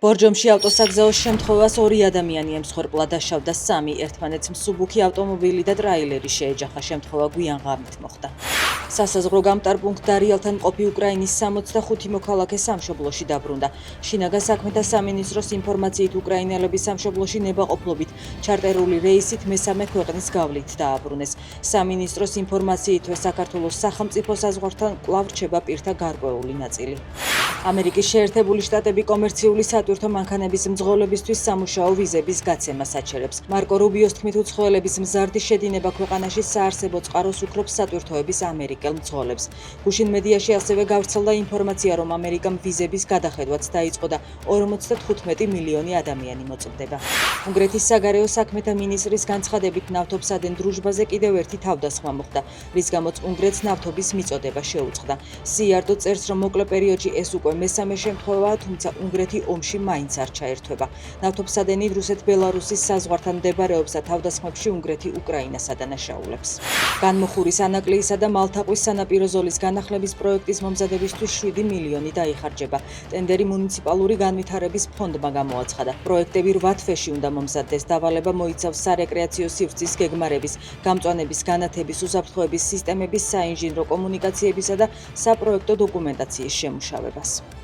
ბორჯომში ავტოსაგზაოს შემთხვევას ორი ადამიანი ემსხვერპლა და შავდა სამი, ერთმანეთს მსუბუქი ავტომობილი და ტრაილერი შეეჯახა. შემთხვევა გვიან ღამით მოხდა. სასაზღვრო გამტარ პუნქტ მყოფი უკრაინის 65 მოქალაქე სამშობლოში დაბრუნდა. შინაგან საქმეთა სამინისტროს ინფორმაციით უკრაინელები სამშობლოში ნებაყოფლობით ჩარტერული რეისით მესამე ქვეყნის გავლით დააბრუნეს. სამინისტროს ინფორმაციითვე საქართველოს სახელმწიფო საზღვართან კვლავ რჩება პირთა გარკვეული ნაწილი. ამერიკის შეერთებული შტატები კომერციული სატვირთო მანქანების მძღოლებისთვის სამუშაო ვიზების გაცემას აჩერებს. მარკო რუბიოს თქმით, უცხოელების მზარდი შედინება ქვეყანაში საარსებო წყაროს უქრობს სატვირთოების ამერიკელ მძღოლებს. გუშინ მედიაში ასევე გავრცელდა ინფორმაცია, რომ ამერიკამ ვიზების გადახედვაც დაიწყო და 55 მილიონი ადამიანი მოწმდება. უნგრეთის საგარეო საქმეთა მინისტრის განცხადებით, ნავთობსადენ დრუჟბაზე კიდევ ერთი თავდასხმა მოხდა, რის გამოც უნგრეთს ნავთობის მიწოდება შეუწყდა. სიარდო წერს, რომ მოკლე პერიოდში ეს უკვე მესამე შემთხვევაა, თუმცა უნგრეთი ომში მაინც არ ჩაერთვება. ნავთობსადენი რუსეთ-ბელარუსის საზღვართან მდებარეობს და თავდასხმებში უნგრეთი უკრაინას ადანაშაულებს. განმოხურის ანაკლიისა და მალთაყვის სანაპირო ზოლის განახლების პროექტის მომზადებისთვის 7 მილიონი დაიხარჯება. ტენდერი მუნიციპალური განვითარების ფონდმა გამოაცხადა. პროექტები 8 თვეში უნდა მომზადდეს. დავალება მოიცავს სარეკრეაციო სივრცის გეგმარების, გამწვანების, განათების, უსაფრთხოების სისტემების, საინჟინრო კომუნიკაციებისა და საპროექტო დოკუმენტაციის შემუშავებას.